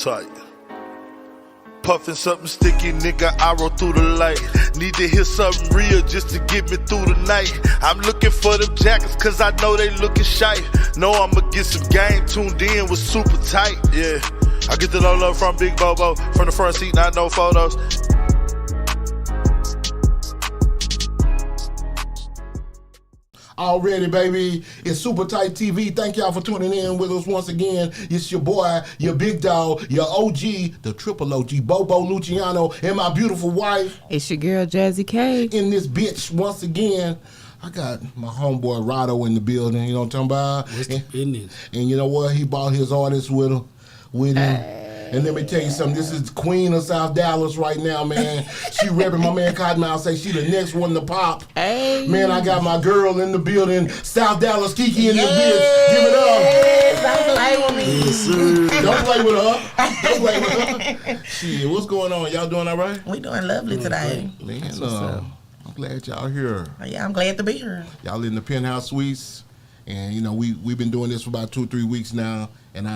tight. Puffin' something sticky, nigga, I roll through the light. Need to hear something real just to get me through the night. I'm looking for them jackets cause I know they looking shy. Know I'ma get some game tuned in with super tight, yeah. I get the low love from Big Bobo, from the front seat, not no photos. Already, baby. It's Super Tight TV. Thank y'all for tuning in with us once again. It's your boy, your big dog, your OG, the triple OG, Bobo Luciano, and my beautiful wife. It's your girl, Jazzy K. In this bitch once again. I got my homeboy Rado in the building. You know what I'm talking about? What's the business? And you know what? He brought his artists with him. And let me tell you something. This is Queen of South Dallas right now, man. She repping my man Cotton Mouth. Say she the next one to pop. Hey. Man, I got my girl in the building. South Dallas Kiki in this bitch. Give it up. Don't play with me. Yes, sir. Don't play with her. Don't play with her. Shit, what's going on? Y'all doing all right? We doing lovely today. Man, I'm glad y'all here. Yeah, I'm glad to be here. Y'all in the penthouse suites. And, you know, we've been doing this for about 2 or 3 weeks now. And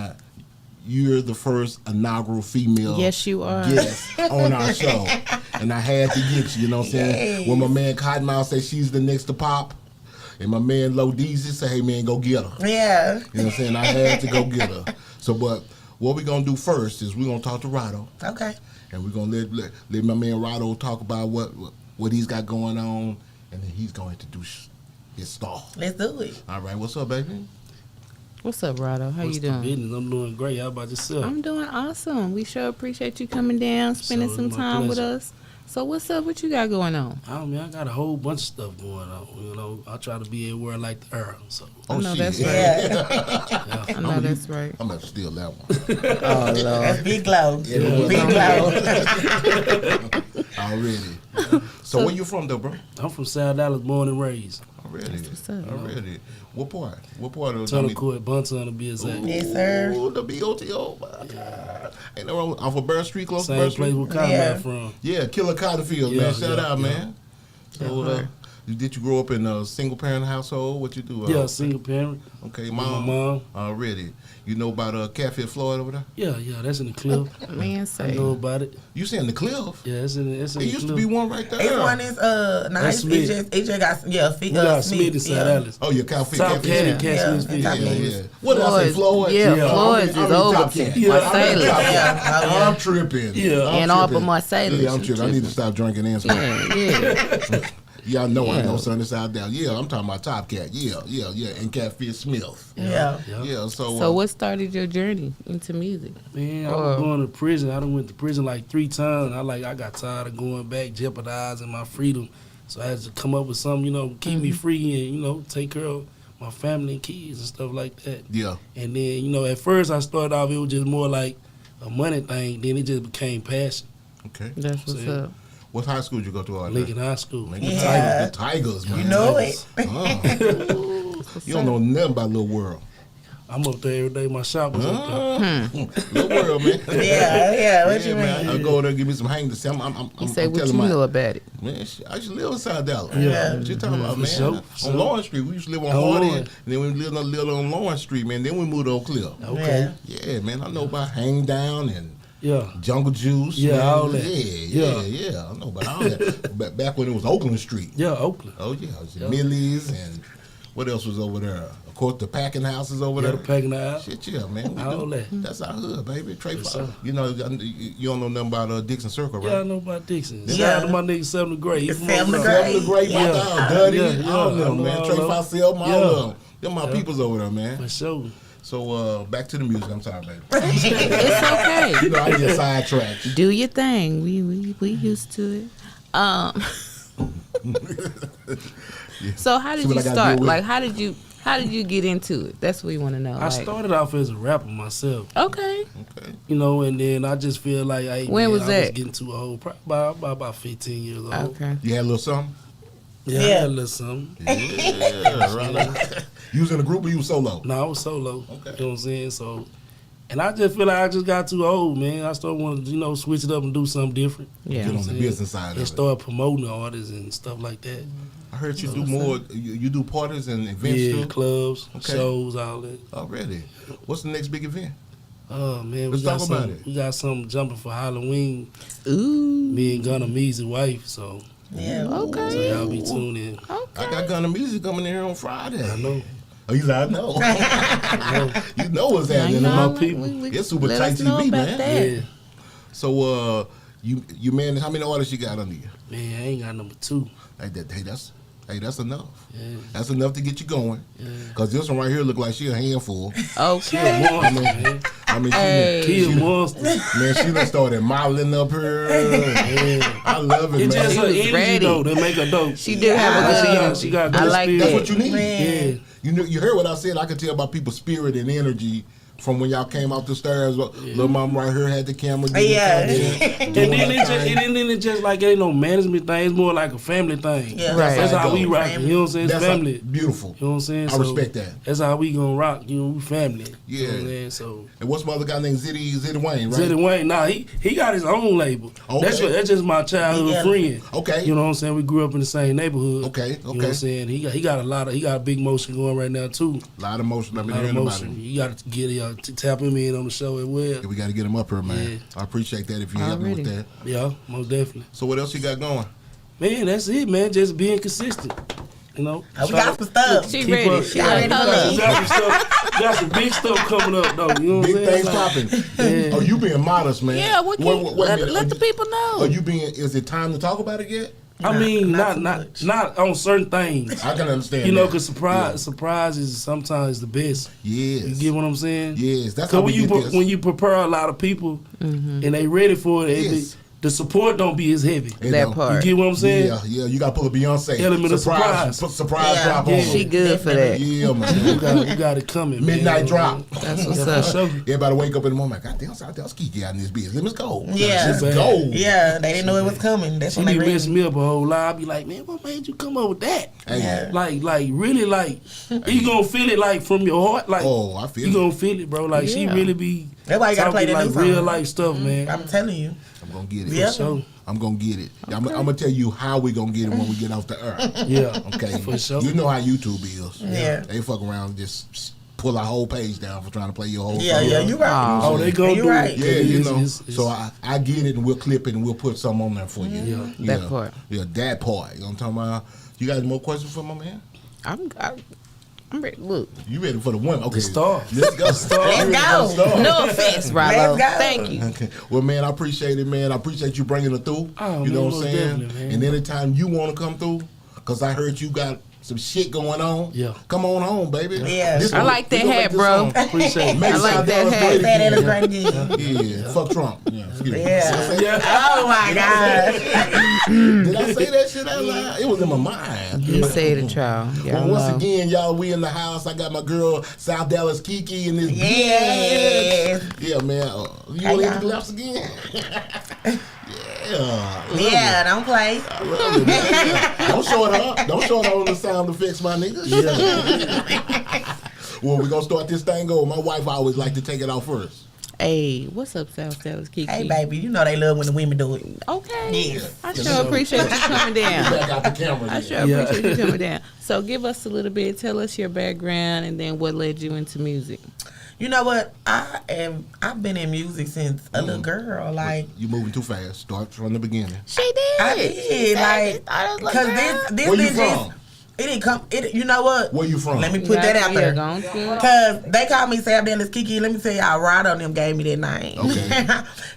you're the first inaugural female yes, you are. guest on our show. And I had to get you know what I'm saying? Yes. When my man Cottonmouth say she's the next to pop, and my man Lodizi say, hey man, go get her. Yeah. You know what I'm saying? I had to go get her. So, but what we're going to do first is we're going to talk to Rado. Okay. And we're going to let my man Rado talk about what he's got going on, and then he's going to do his stall. Let's do it. All right, what's up, baby? What's up, Rado? How you doing? Business? I'm doing great. How about yourself? I'm doing awesome. We sure appreciate you coming down, spending some time with us. So what's up? What you got going on? I got a whole bunch of stuff going on. You know, I try to be everywhere like the Earl. So. I know that's right. Yeah. I know that's right. I'm going to steal that one. Oh, Lord. That's big glow. Yeah, Big glow. Already. So where you from, though, bro? I'm from South Dallas, born and raised. Already. What's up? Already. What part? What part of Tunnel Court, Bunton to be exact. Yes, sir. Ooh, the BOTO. My God. Ain't no wrong. Off of Burr Street, close to Same Burr place Street. where Cotton Yeah. from. Yeah, Killer Cottonfield, man. Shout out, man. So, did you grow up in a single parent household? What you do? Yeah, single parent. Okay, My mom. mom. Already. You know about Catfish, Florida over there? Yeah, that's in the cliff. Man, I say. know about it. You saying the cliff? Yeah, it's in There the used cliff. to be one right there. This one is That's nice. Smith. It just got We got Smith in South Dallas. Oh, yeah, Catfish. Top Cat and Yeah. Cat Smith. Yeah. Yeah. What did I say, Floyd? Yeah, Floyd's is over. Marcellus. Yeah. I'm tripping. Yeah. And I'm off of tripping. Marcellus. Yeah, I'm tripping. I need to stop drinking and smoking. Yeah. Y'all know I know son. It's out there. Yeah, I'm talking about Top Cat. Yeah, and Catfish Smith. Yeah. Yeah, So what started your journey into music? Man, I was going to prison. I done went to prison like 3 times. I got tired of going back, jeopardizing my freedom. So I had to come up with something, keep me free and, take care of my family and kids and stuff like that. Yeah. And then, at first I started off, it was just more like a money thing. Then it just became passion. Okay. That's what's up. What high school did you go to? Lincoln High School. Lincoln Yeah. Tigers, man. You know it. You don't know nothing about Little World. I'm up there every day. My shop was up there. Little World, man. Yeah. What you man. mean? I go there and give me some hang to say. I'm You say what you telling know about it. Man, I used to live in South Dallas. Yeah. What you talking about, man? sure. On Lawrence Street. We used to live on Oh, Hardy. Lord. And then we lived on Lawrence Street, man. Then we moved to Oak Cliff. Okay. Yeah, man. I know about Hang Down and Yeah. Jungle Juice. Yeah, man. all that. Yeah. I know about all that. But back when it was Oakland Street. Yeah, Oakland. Oh, yeah. It was Millie's and what else was over there? Of course, the packing houses over Yeah, there. the packing out. Shit, yeah, man. All that. That's our hood, baby. Trey Yes, Fox. sir. You don't know nothing about Dixon Circle, right? Yeah, I know about Dixon. Yeah. Shout out to my nigga 7th grade. It's 7th grade. Seven the Great, my Yeah. dog, Duddy, Yeah, all of I them, know man. all Trey of them. Fossell, all Yeah. of them. Them my peoples over there, man. For sure. So back to the music. I'm sorry, baby. It's okay. You know, I get sidetracked. Do your thing. We used to it. So how did See what you I gotta start? deal with? Like how did you get into it? That's what we want to know. I started off as a rapper myself. Okay. Okay. And then I just feel like When was I that? was getting too old. Probably about 15 years old. Okay. You had a little something? Yeah, I Yeah. had a little something. Yeah, right. You was in a group or you was solo? No, I was solo. Okay. You know what I'm saying? So, and I just feel like I just got too old, man. I started wanting to, switch it up and do something different. Yeah. Get on the business side of And it. start promoting artists and stuff like that. I heard you do more. You do parties and events Yeah, too? clubs, Okay. shows, all that. Already. What's the next big event? Oh man, Let's talk about it. We got something jumping for Halloween. Ooh. Me and Gunna Meize wife, so Yeah. Okay. so y'all be tuned in. I got Gunna Meize coming in here on Friday. I know. Oh, you like, I know. You know what's happening. know, my people. It's Super let Tight us know TV, about man. that. Yeah. So, you man, how many artists you got under you? Man, I ain't got number 2. That's enough. Yeah. That's enough to get you going. Yeah. Cause this one right here look like she a handful. Okay. Monster, man. I mean, Hey. He a monster. man, she done started modeling up here. I love it, It's man. just her was energy ready. though that make her dope. She do have a good She got I good like spirit. That's what you need. Man. Yeah. You heard what I said. I could tell by people's spirit and energy from when y'all came out the stairs. Little mom right here had the camera. doing Yeah. content, And doing then her it thing. just like it ain't no management thing. It's more like a family thing. Yeah. Right. That's how Go. we rock. You know what I'm saying? It's That's family. beautiful. You know what I'm saying? I respect that. That's how we gonna rock. You know, we family. Yeah. You know what I'm saying? So And what's my other guy named Zitty Wayne, right? Zeddy Wayne, nah, he got his own label. Okay. That's just my childhood Yeah. friend. Okay. You know what I'm saying? We grew up in the same neighborhood. Okay, You know what okay. I'm saying? He got a big motion going right now too. A lot of motion. I've A been lot of hearing about motion. him. You got to get to tap him in on the show as well. Yeah, we got to get him up here, man. Yeah. I appreciate that if you help me with Already. that. Yeah, most definitely. So what else you got going? Man, that's it, man. Just being consistent. You know, We got some stuff. She Keep ready. up. She Yeah, ready. ready. Hold on. You got some stuff. Got some big stuff coming up though. You know what I'm Big saying? things Like, popping. Yeah. Oh, you being modest, man. Yeah, what can, Wait a minute. let the people know. Are you being? Is it time to talk about it yet? I mean, not not too much. on certain things. I can understand. You know, that. because surprise is sometimes the best. Yes. You get what I'm saying? Yes, that's So how we get this. when you prepare a lot of people and they ready for it, Yes. the support don't be as heavy. It that don't. part. You get what I'm saying? Yeah. You got to pull a Beyonce Element of surprise. Put surprise Yeah. drop on. Yeah. it. She good for that. Yeah, You man. got it coming. man. Midnight drop. That's what's Yeah, for up. sure. Everybody wake up in the morning. God damn, there's Kiki out in this business. Let's go. Yeah. Let's Bad. go. Yeah, they didn't know it was coming. That's She when they be ready. messing me up a whole lot. I be like, man, what made you come up with that? Hey. Yeah. Like really, like you gonna feel it like from your heart, like Oh, I feel you it. gonna feel it, bro. Like she Yeah. really be That's why you gotta play talking that like new real song. life stuff, man. I'm telling you. I'm gonna get it. Yeah. So I'm gonna get it. I'm gonna tell you how we gonna get it when we get off the earth. yeah, Okay. For sure. You know how YouTube is. Yeah. They fuck around and just pull our whole page down for trying to play your whole Yeah, song. yeah, you right. Oh, they gonna You do right. it. Yeah, you It's- know. it's- So I get it and we'll clip it and we'll put some on there for you. Yeah. That part. Yeah, that part. You know what I'm talking about? You got any more questions for my man? I'm ready. Look, You ready for the one? Okay. star. Let's go. Let's You ready for go. the star? no offense, Rallo. Let's go. Thank you. Okay. Well, man, I appreciate it, man. I appreciate you bringing it through. Oh, you know man, what I'm most saying? definitely, man. And anytime you want to come through, because I heard you got some shit going on. Yeah. Come on home, baby. Yeah. This I one- like we that gonna hat, make this bro. song. Appreciate it. Make I like South that Dallas hat. great That again. is great again. Yeah, fuck Trump. Yeah, excuse me. Yeah. Oh my God. Did I say that shit out loud? It was in my mind. You said it, y'all. Well, Y'all once know. again, y'all, we in the house. I got my girl South Dallas Kiki in this Yes. bitch. Yeah, man. You want to hit the claps again? Yeah. I love Yeah, it. don't play. I love it, man. Don't show it up. Don't show it on the sound effects, my nigga. Well, we're going to start this thing over. My wife always like to take it out first. Hey, what's up, South Dallas Kiki? Hey, baby, you know they love when the women do it. Okay. Yes. I sure appreciate you coming down. Back out the camera. I then. sure Yeah. appreciate you coming down. So give us a little bit. Tell us your background and then what led you into music. You know what? I've been in music since a little girl. Like You moving too fast. Start from the beginning. She did. I did, like, cause this Where you is just from? it didn't come. It you know what? Where you from? Let me put that out there. there. Cause they called me South Dallas Kiki. Let me tell y'all, Rod on them gave me that name. Okay.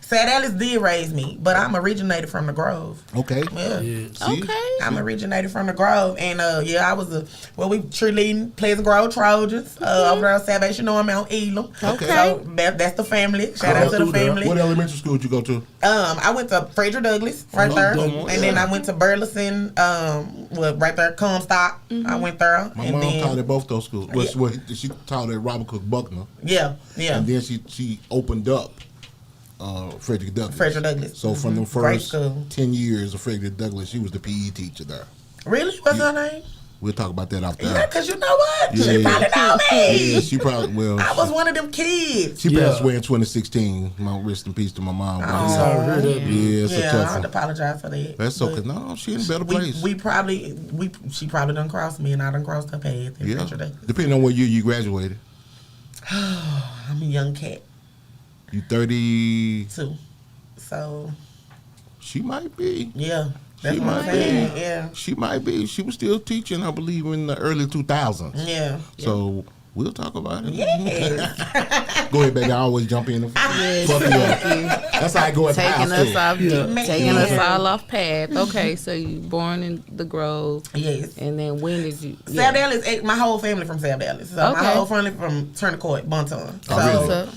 South Dallas did raise me, but I'm originated from the Grove. Okay. Yeah. Yeah. See? Okay. I'm originated from the Grove, and I was we cheerleading Pleasant Grove Trojans over there on Salvation Army on Elam. Okay. So that's the family. Shout out to the family. What elementary school did you go to? I went to Frederick Douglass right there, Douglass. and then I went to Burleson, right there, Comstock. I went there, My and mom then taught at both those schools. Well, she taught at Robert Cook Buckner, yeah, and then she opened up Frederick Douglass. Frederick Douglass. So from the Great first school. 10 years of Frederick Douglass, she was the PE teacher there. Really, what's her name? We'll talk about that after. Yeah, cause you know what, Yeah. she probably know me. Yeah, she probably I was one of them kids. She passed Yeah. away in 2016. My rest in peace to my mom. Oh. Sorry to hear that. Yeah, it's a Yeah, tough I'd one. apologize for that. That's But okay. No, she in a better We place. she probably done crossed me, and I done crossed her path. In Yeah. Frederick Douglass. Depending on what year you graduated. I'm a young cat. You 30. So She might be. yeah, that's She what I'm might saying. be. Yeah, She might be. She was still teaching, I believe, in the early 2000s. yeah. So we'll talk about it. Yes. Go ahead, baby. I always jump in. Yes, Fuck you up. thank you. That's how I go at the Taking house, us too. off, taking us Yeah. all off path. Okay, so you born in the Grove, Yes. and then when did you? South Dallas, my whole family from South Dallas. So Okay. my whole family from Turnercourt, Bonton. So Oh, really? So,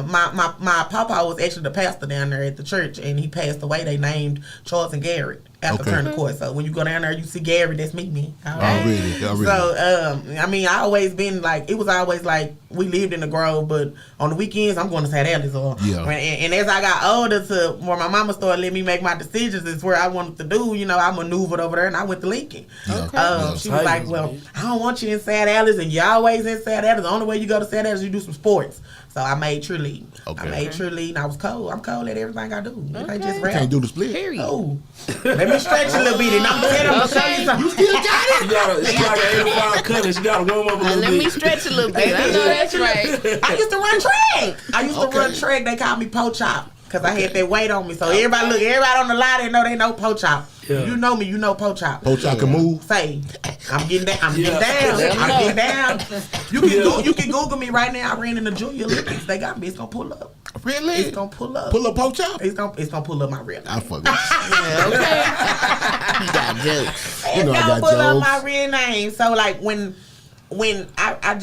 my papa was actually the pastor down there at the church, and he passed away. They named Charles and Garrett after Okay. Turnercourt. So when you go down there, you see Garrett. That's me. Already. So I mean, I always been like, it was always like we lived in the Grove, but on the weekends I'm going to South Dallas. Or Yeah. and as I got older, to where my mama started letting me make my decisions, is where I wanted to do. You know, I maneuvered over there, and I went to Lincoln. Yeah. She was like, well, I don't want you in South Dallas, and you always in South Dallas. The only way you go to South Dallas, you do some sports. So I made cheerleading. Okay. I made cheerleading. I was cold. I'm cold at everything I do. It ain't just You rap. can't do the split. period. Oh, let me stretch a little bit, and I'm gonna show you something. You still got it? She got an 85 cut. She got to warm up a little Let me bit. stretch a little bit. I know that's right. I used to run track. I used to Okay. run track. They called me Po Chop because I had that weight on me. So everybody on the line, they know Po Chop. Yeah. You know me, you know Po Chop. Poach, I can move. Say, I'm getting down. I'm Yeah. getting down. You can Google me right now. I ran in the Junior Olympics. They got me. It's gonna pull up. Really? It's gonna pull up. Pull up Poach up? It's gonna pull up my real I name. fuck with Yeah, okay. You got jokes. you. You know It's I gonna got pull up jokes. my real name. So like when I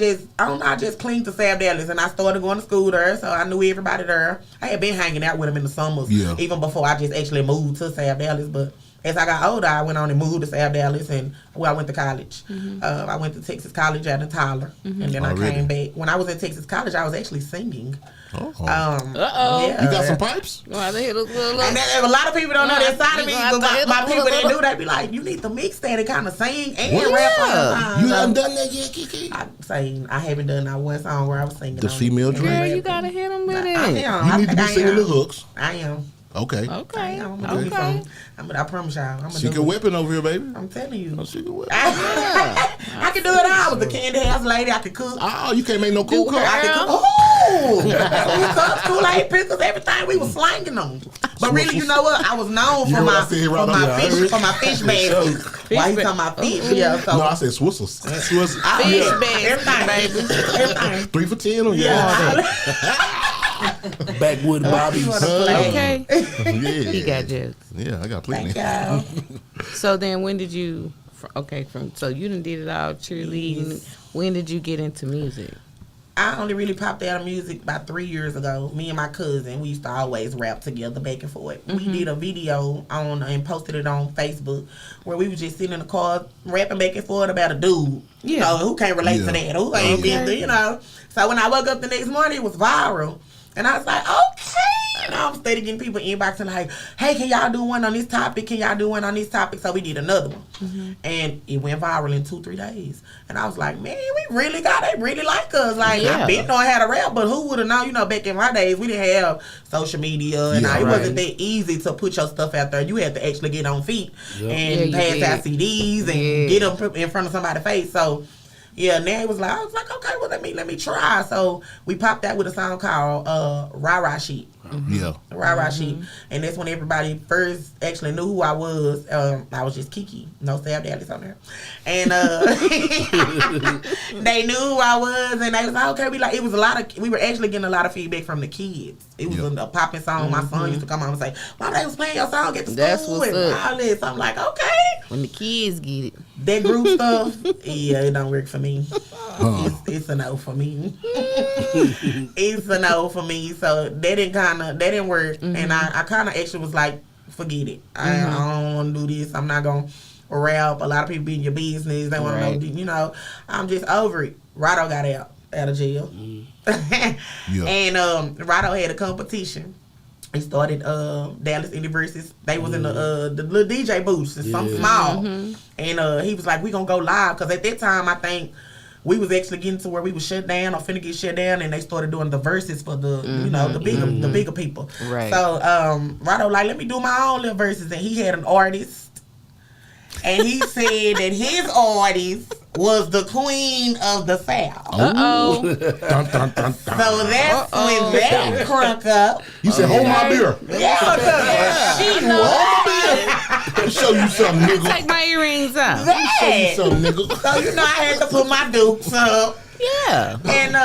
just cleaned to South Dallas and I started going to school there, so I knew everybody there. I had been hanging out with them in the summers, even before I just actually moved to South Dallas. But as I got older, I went on and moved to South Dallas, and I went to college. I went to Texas College out in Tyler, and then I Already? came back. When I was at Texas College, I was actually singing. Oh. Yeah. You got some pipes? Well, they look And a lot of people don't know that side of me, You gonna but have to my hit a people that little- do, they be like, you need to mix that and kind of sing and Well, rap on the time. You So, haven't done that yet, Kiki? I haven't done that one song where I was singing. The on it. female Girl, dream? you gotta hit them with I it. am. You I need to think be I singing the am. hooks. I am. Okay. Okay. I'm gonna do Okay. something. I promise y'all. I'm gonna Secret do it. weapon over here, baby. I'm telling you. No secret weapon. I can do it all. I was the candy house lady. I could cook. Oh, you can't make no cool Girl. car. I could cook. Oh, cool cups, Kool-Aid pickles, everything. We was slanging them. But really, you know what? I was known You for know what my I said right on there? for my fish bags. Why you talking about fish? Yeah, so No, I said Swissels. Swiss. I- Fish bags, everything, baby. Everything. 3 for 10 on your Yeah. Backwood Bobbies. Okay. Yeah. He got jokes. Yeah, I got plenty. Thank y'all. So then, when did you? So you done did it all cheerleading. Yes. When did you get into music? I only really popped out of music about 3 years ago. Me and my cousin, we used to always rap together back and forth. We did a video on and posted it on Facebook where we was just sitting in the car rapping back and forth about a dude. You know, who can't relate to Yeah. that? Who ain't been through, you know? So when I woke up the next morning, it was viral. And I was like, okay. And I'm steady getting people inboxing like, hey, can y'all do one on this topic? Can y'all do one on this topic? So we did another one. And it went viral in 2-3 days. And I was like, man, they really like us. Like, Yeah. I been knowing how to rap, but who would have known? You know, back in my days, we didn't have social media. And Yeah, it right. wasn't that easy to put your stuff out there. You had to actually get on feet and Yeah, you pass out did. CDs and Yeah. get them in front of somebody's face. So, yeah, now it was like, I was like, okay, well, let me try. So we popped out with a song called Rah Sheet. Yeah. Rah Sheet. And that's when everybody first actually knew who I was. I was just Kiki. No South Dallas on there. And they knew who I was, and they was like, okay, we were actually getting a lot of feedback from the kids. It was a popping song. My son used to come on and say, Mom, they was playing your song at the That's school what's and up. all this. I'm like, okay. When the kids get it. That group stuff, yeah, it don't work for me. It's a no for me. It's a no for me. So that didn't work. And I kind of actually was like, forget it. I don't want to do this. I'm not going to rap. A lot of people be in your business. They want to know, you know. I'm just over it. Rado got out of jail. Yeah. And Rado had a competition. He started Dallas Indie Versus. They was in the little DJ booths, something small. And he was like, we gonna go live. Because at that time, I think we was actually getting to where we was shut down or finna get shut down. And they started doing the verses for the, you know, the bigger people. Right. So Rado like, let me do my own little verses. And he had an artist. and he said that his artist was the queen of the South. Uh-oh. Dun, dun, dun, dun. So that's when that crunk up. You said, hold my beer. Yeah, she Hold my beer. Let me show you something, nigga. Take my earrings out. Let me show you that. something, nigga. So you know I had to put my dukes up. Yeah. And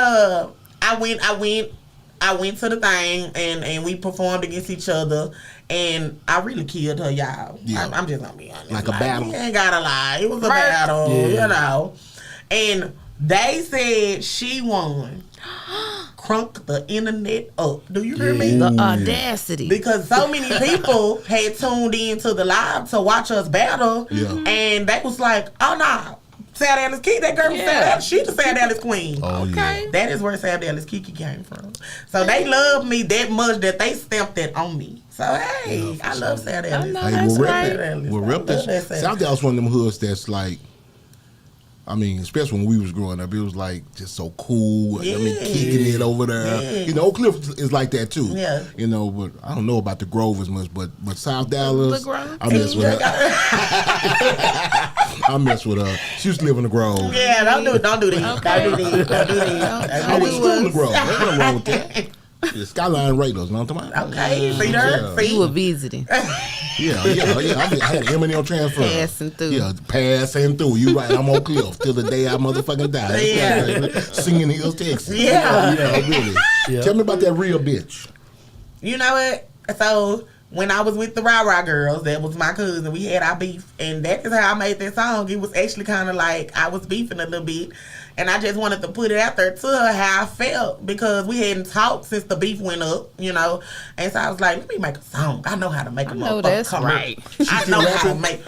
I went to the thing and we performed against each other, and I really killed her, y'all. Yeah. I'm just gonna be honest. Like a battle. You ain't gotta lie. It was a battle, you know. And they said she won. Crunk the internet up. Do you hear me? The audacity. Because so many people had tuned in to the live to watch us battle, and they was like, "Oh no, Sad Alice Kiki, that girl was Sad Alice. She the Sad Alice queen." Oh, Okay. That is where Sad Alice Kiki came from. So they love me that much that they stamped that on me. So hey, I love Sad Alice. know. Hey, That's we'll right. rep it. We'll rep this. South Dallas one of them hoods that's like, I mean, especially when we was growing up, it was like just so cool. I mean, kicking it over there. Yeah. You know, Oak Cliff is like that too. Yeah. You know, but I don't know about the Grove as much, but South Dallas, The Grove. I mess with her. I mess with her. She used to live in the Grove. Yeah, don't do that. Okay. Don't do that. I went to school in the Grove. There's nothing wrong with that. The Skyline Raiders, know what I'm talking about? Okay, see there? Yeah. See? You were visiting. Yeah. I had an M&M transfer. Passing through. Yeah, passing through. You right, I'm on Cliff till the day I motherfucking die. Yeah. Singing Hills, Texas. Yeah. Really. Yeah. Tell me about that real bitch. You know what? So when I was with the Rah Rah girls, that was my cousin. We had our beef, and that is how I made that song. It was actually kind of like I was beefing a little bit, and I just wanted to put it out there to her how I felt because we hadn't talked since the beef went up, you know. And so I was like, let me make a song. I know how to make a know motherfucker that's come right. up. I know how to rapping? make.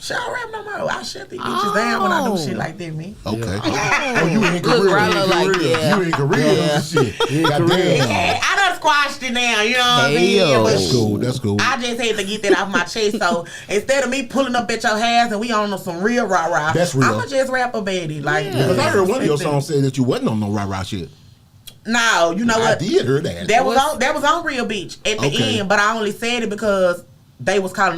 She don't rap no more. I shut these bitches down when I do shit like that, man. Okay. Oh, you in Look, career. Rollo like, yeah. You in career and shit. Goddamn. Yeah, I done squashed it down, you know what I mean? Hey, yo. But That's cool. That's cool. I just had to get that off my chest. So instead of me pulling up at your house and we on some real rah-rah, That's real. I'ma just rap about it. Like, Because I heard one of your songs say that you wasn't on no rah-rah shit. No, you know I what? did hear that. That was on Real Beach at the Okay. end, but I only said it because they was calling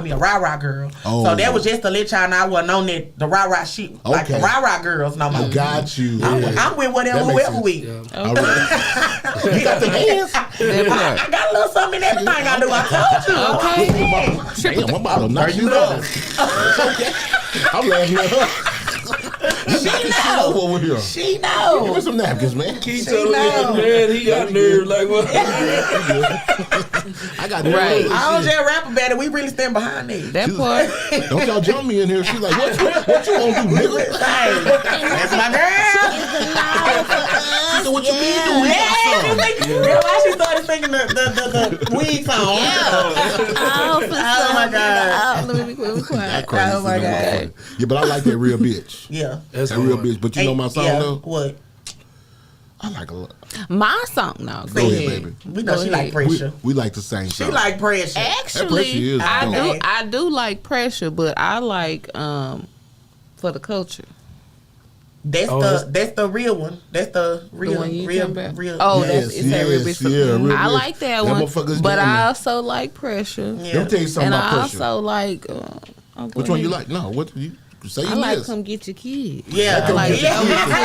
me a rah-rah girl. Oh. So that was just to let y'all know I wasn't on the rah-rah shit. Like the Okay. rah-rah girls no more. I got you. I'm with whatever That makes whoever we. sense. All right. You got the hands? I got a little something in everything I do. I told you. Okay. Damn, I'm about to knock you down. It's okay. I'm laughing at her. She know. Over here. She Give me know. some napkins, man. He She told know. me, man, he got nerve like what? I got Right. I don't just rap about it. We really stand behind it. That part. Don't y'all jump me in here. She's like, what you gonna do, nigga? Hey, that's my girl. She said, what you mean do? We got some. That's why she started singing the weed song. Oh my God. Let me be quiet. That crazy. Oh my God. Yeah, but I like that real bitch. Yeah. That's That real hard. bitch. But you know my song Yeah, though? what? I like a lot. My song now. Go ahead, baby. We know Go she ahead. like pressure. We like the same She song. like pressure. pressure Actually, is dope. I do like pressure, but I like for the culture. That's Oh, that's the real one. That's the real one you real talking about? real. Oh, Yes, that's it's that real bitch. yeah, real I bitch. like that That one, motherfucker's but down I there. also like pressure, Yeah. Let me tell you something and about I pressure. also like. Which one you like? No, what you say? I You like miss. come get your kids. Yeah, I like yeah.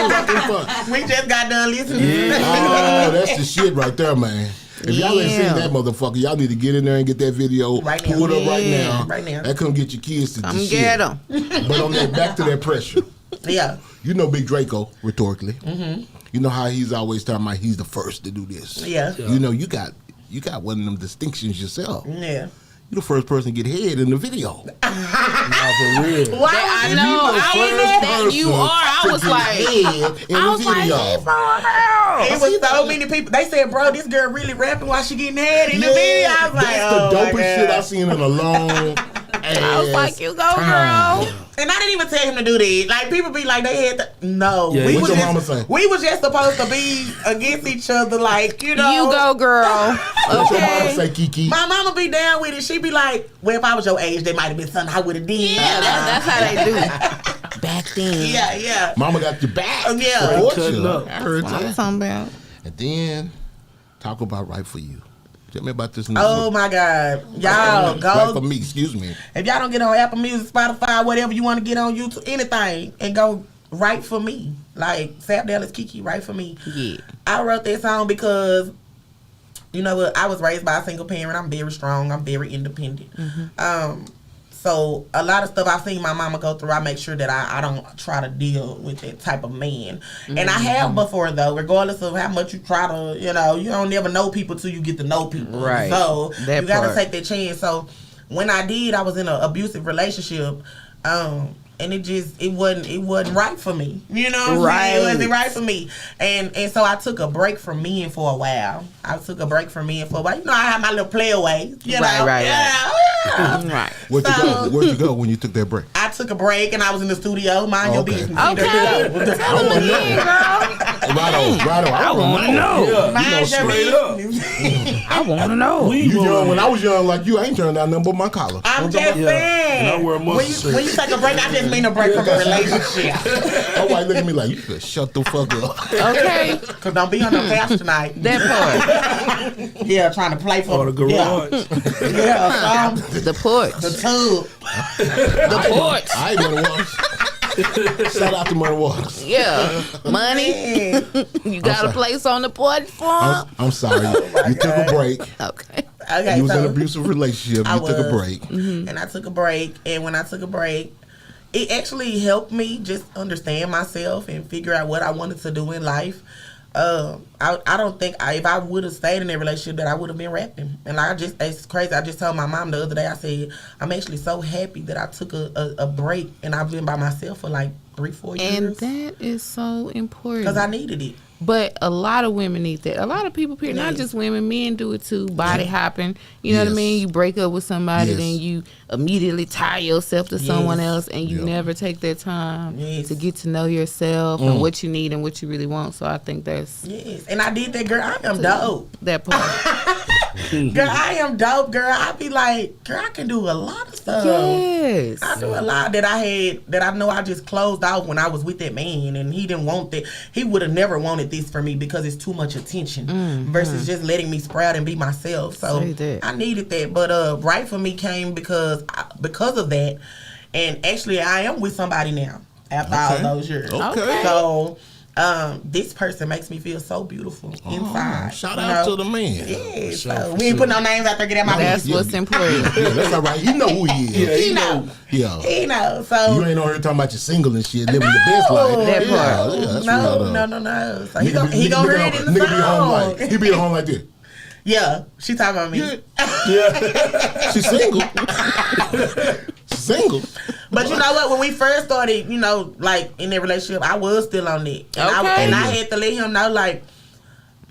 Fucking fun. We just got done listening. Oh, that's the shit right there, man. If y'all ain't Yeah. seen that motherfucker, y'all need to get in there and get that video. Right now. Pull it up right Yeah. now. Right now. That come get your kids to Come the get shit. them. But on that, back to that pressure. Yeah. You know Big Draco, rhetorically. Mm-hmm. You know how he's always talking about he's the first to do this. Yeah. You know, you got one of them distinctions yourself. Yeah. You the first person to get head in the video. Nah, for real. Why I was know. You the I first was that you person are. I to was get like, head in I the was like, video. hey, for real. It was so many people. They said, "Bro, this girl really rapping while she getting head in the Yeah, video." I was like, that's "Oh the my dopest shit God." I've seen in a long I was like, you go, time. girl. And I didn't even tell him to do that. Like people be like, they had to. No, Yeah, we what was your just, mama say? we was just supposed to be against each other. Like you know, You go, girl. What your mama Okay. say, Kiki? My mama be down with it. She be like, "Well, if I was your age, that might have been something I would have did." Yeah, that's how they do. Back then. yeah, yeah. Mama got your back. Yeah. Support Cutting you. up. I heard What I'm that. talking about. And then talk about right for you. Tell me about this new Oh my God, y'all Right for go. me, excuse me. If y'all don't get on Apple Music, Spotify, whatever you want to get on YouTube, anything, and go Right For Me. Like Sap Dallas Kiki, Right For Me. Yeah. I wrote that song because, you know what, I was raised by a single parent. I'm very strong. I'm very independent. So a lot of stuff I've seen my mama go through, I make sure that I don't try to deal with that type of man. And I have before, though, regardless of how much you try to, you know, you don't never know people till you get to know people. Right. So That you got to part. take that chance. So when I did, I was in an abusive relationship. And it wasn't right for me. You know what I'm saying? It wasn't right for me. And so I took a break from men for a while. You know, I had my little play away. You know? Right. Yeah. Where'd you go when you took that break? I took a break and I was in the studio. Mind your Okay. business. Okay. Tell them again, girl. Right on. I want to know. Mind your straight up. business. I want to know. You young, when I was young like you, I ain't turned out nothing but my collar. I'm just And I saying. wear muscle When you take a break, I just mean a break from a relationship. My wife look at me like, you better shut the fuck up. Okay. Cause don't be on the couch tonight. That part. Yeah, trying to play for or the garage. Yeah, The porch. the tub. The porch. I ain't Money Waters. Shout out to Money Waters. Yeah. Money. You got a place on the porch for 'em? I'm sorry. You took a break. Okay. Okay, You was in so an abusive relationship. I You took a was. break. and I took a break. And when I took a break, it actually helped me just understand myself and figure out what I wanted to do in life. I don't think if I would have stayed in that relationship that I would have been rapping. And it's crazy. I just told my mom the other day, I said, I'm actually so happy that I took a break and I've been by myself for like 3-4 years. And that is so important. Because I needed it. But a lot of women need that. A lot of people, period, not just women, men do it too. Body hopping. You know what I Yes. mean? You break up with somebody, Yes. then you immediately tie yourself to someone else, and you Yep. never take that time Yes. to get to know yourself and what you need and what you really want. So I think that's Yes. And I did that, girl. I am dope. that part. Girl, I am dope, girl. I be like, girl, I can do a lot of stuff. Yes. I do a lot that I know I just closed off when I was with that man, and he didn't want that. He would have never wanted this for me because it's too much attention versus just letting me sprout and be myself. So Say that. I needed that, but Right For Me came because of that, and actually I am with somebody now after all those years. Okay. So this person makes me feel so beautiful inside. Shout you out know? to the man. Yeah, sure, so for we ain't sure. putting no names out there. Get out my That's business. what's important. Yeah, that's all right. He know who he is. He know. Yeah. He knows. So You ain't on here talking about your single and shit, living your best life. That part. Yeah, that's real, though. no. So he gonna hear it in the Nigga be home song. like, he be at home like this. Yeah, she talking about me. She's single. She's single. But you know what? When we first started, you know, like in that relationship, I was still on it, and I had to let him know, like,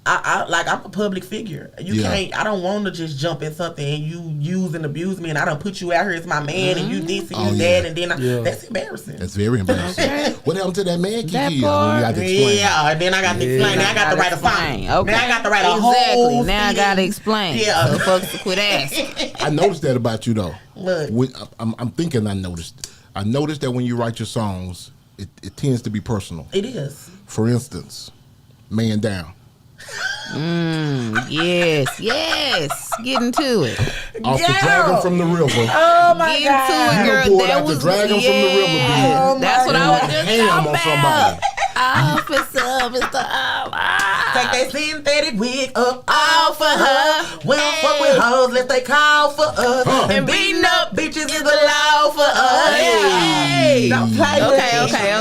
I'm a public figure. You can't. I don't want to just jump in something and you use and abuse me, and I don't put you out here as my man, and you this and you that, and then that's embarrassing. That's very embarrassing. What happened to that man, That Kiki? part. You got to explain. Yeah, and then I got to explain. Then I got to write a Explain. song. Okay. Then I got to write a Exactly. whole. Now I gotta explain. Yeah. So folks to quit asking. I noticed that about you, though. What? I'm thinking I noticed. I noticed that when you write your songs, it tends to be personal. It is. For instance, Man Down. Yes. Get into it. Off the Yeah. Dragon from the River. Oh my Get God. into it, You girl. done pulled That out the was Dragon from the River, yeah. Oh, That's what I was Went just ham talking on about. somebody. Take that synthetic wig up off of her. We don't fuck with hoes, let they call for us. And beating up bitches is a law for us. Hey. Don't play with me. Okay.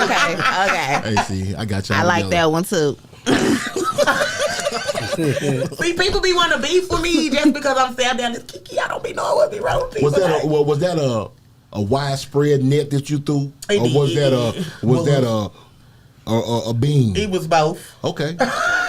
Hey, see, I got you. I like that one too. See, people be want to beef with me just because I'm sad down this Kiki. I don't be knowing what be wrong with people. Was that a widespread net that you threw, It or was did. that a beam? It was both. Okay.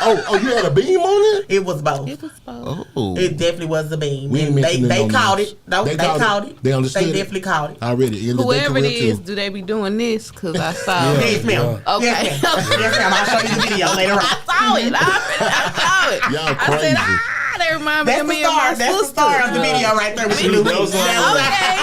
Oh, you had a beam on it? It was both. It was both. Oh, It definitely was a beam. We ain't And mentioning they no caught names. it. No, they caught it. They understood They it? definitely caught it. I read it. Whoever it is, do they be doing this? Because I saw it. Yes, ma'am. Okay. Yes, ma'am. Yes, ma'am. I'll show you the video later on. I saw it. I saw it. Y'all I said, crazy. they remind me That's of the me and my star. That's the sister. star of the video right there with you, Louis. Okay.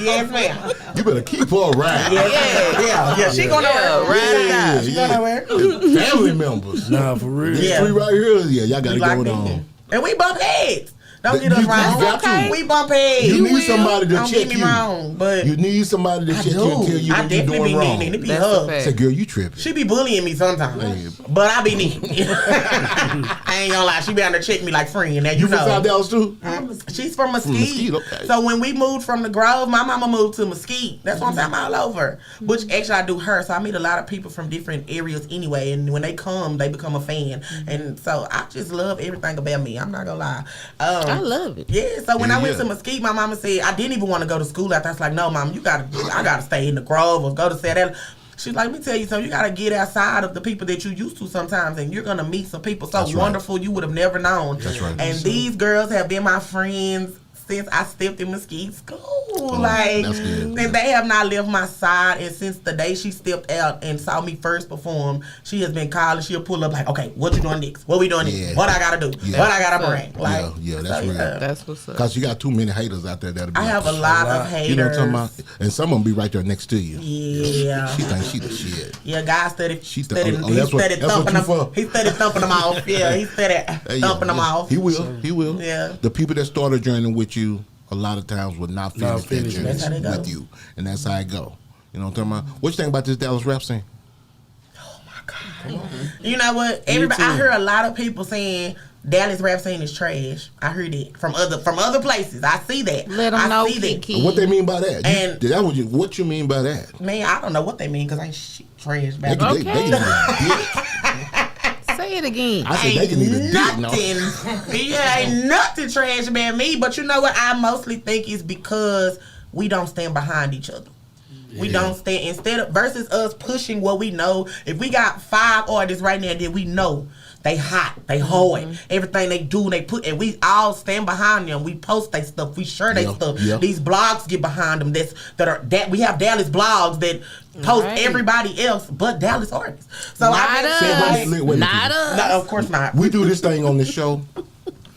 Yes, ma'am. You better keep her around. Yeah. She gonna Yeah, right now. She gonna wear. Family members. Nah, for real. These Yeah. three right here, yeah, y'all got We it locked going in. on. And we bump heads. Don't get us You wrong. got to. We bump heads. You need somebody to Don't check get me you. wrong, but You need somebody to I check you and tell do. you I what you're definitely doing be wrong. needing. It be That's a her. fact. Say, girl, you tripping. She be bullying me sometimes, but I be neat. I ain't gonna lie, she be out there checking me like friend. Now You from South Dallas too? She's from Mesquite. Mesquite, okay. So when we moved from the Grove, my mama moved to Mesquite. That's what I'm talking all over. Which actually I do her. So I meet a lot of people from different areas anyway. And when they come, they become a fan. And so I just love everything about me. I'm not gonna lie. I love it. Yeah. So when Yeah, I went yeah. to Mesquite, my mama said I didn't even want to go to school after. I was like, no, mom, I gotta stay in the Grove or go to South Dallas. She's like, let me tell you something. You got to get outside of the people that you used to sometimes, and you're going to meet some people so That's right. wonderful you would have never known. That's right. And these girls have been my friends since I stepped in Mesquite School. That's good. And they have not left my side. And since the day she stepped out and saw me first perform, she has been calling. She'll pull up like, okay, what you doing next? What we doing next? Yeah. What I got to do? Yeah. What I got to bring? Like, Yeah, that's real. That's what's up. Because you got too many haters out there that'll be I have a lot of haters. You know what I'm talking about? And some of them be right there next to you. Yeah. She thinks she the shit. Yeah, God studied. She studied oh, that's what- that's what thumping you them. for. He studied thumping them off. Yeah, he studied thumping them off. He will. He will. Yeah. The people that start a journey with you, a lot of times will not finish that finish. journey That's how they go. with you. And that's how it go. You know what I'm talking about? What you think about this Dallas rap scene? You know what? Everybody, I heard a lot of people saying Dallas rap scene is trash. I heard it from other places. I see that. Let them I know, see that. Kiki. What they mean by that? And- What you mean by that? Man, I don't know what they mean because ain't shit trash They, back can- they can eat a dick. Say it again. I said they can eat a dick. No. Yeah, ain't nothing trash about me. But you know what? I mostly think it's because we don't stand behind each other. We don't stand instead of versus us pushing what we know. If we got 5 artists right now that we know they hot, they hard, everything they do, they put, and we all stand behind them. We post their stuff, we share their stuff. Yeah. These blogs get behind them. That we have Dallas blogs that post Right. everybody else but Dallas artists. So Not I us. Say, wait a minute. Not us. no, of course not. We do this thing on this show.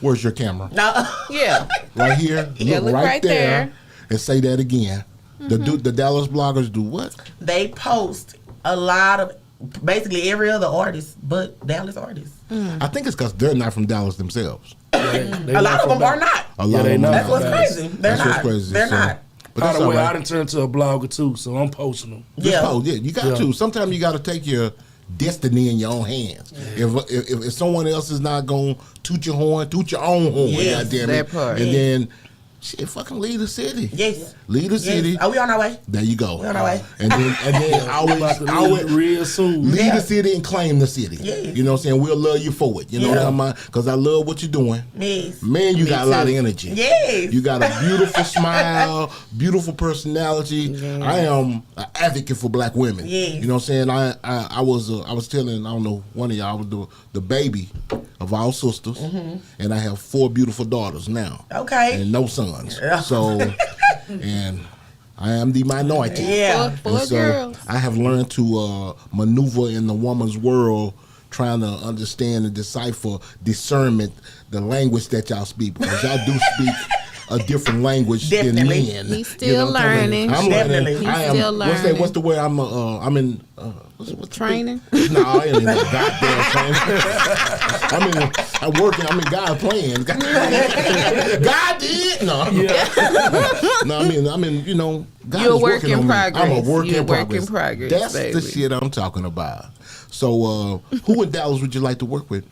Where's your camera? No. Yeah. Right here. Yeah, look look right right there, there. and say that again. The Dallas bloggers do what? They post a lot of basically every other artist but Dallas artists. I think it's because they're not from Dallas themselves. A lot of them are not. A lot they of them not. are That's what's Dallas. crazy. They're That's what's not. crazy. They're So- not. But By that's the all way, I right. done turned to a blogger too, so I'm posting them. Just Yeah. post. Yeah, you got Yeah. to. Sometimes you got to take your destiny in your own hands. If someone else is not going to toot your horn, toot your own horn. Yes, goddamn that it. part. And then, shit, fucking leave the city. Yes. Leave the Yes. city. Are we on our way? There you go. We on our way. And then About to always leave real soon. leave Yeah. the city and claim the city. Yes. You know what I'm saying? We'll love you for it. You know what I'm talking about? Because I love what you're doing. Yes. Man, you got a lot of energy. Yes. You got a beautiful smile, beautiful personality. I am an advocate for black women. Yes. You know what I'm saying? I was telling, I don't know, one of y'all, I was the baby of our sisters, and I have 4 beautiful daughters now. Okay. And no sons. Yeah. So, and I am the minority. Yeah. Four And so girls. I have learned to maneuver in the woman's world, trying to understand and decipher, discernment, the language that y'all speak. Because y'all do speak a different language Definitely. than men. He's still what I'm talking learning. about? I'm Definitely. learning. He's I am. still learning. What's the word? I'm in. What's the Training. No, I ain't in no goddamn training. I'm working. I'm in God's plan. God did. No. No, I mean, you know, God You're a is work working in on me. I'm a progress. work You're in work progress. in progress, That's the baby. shit I'm talking about. So, who in Dallas would you like to work with?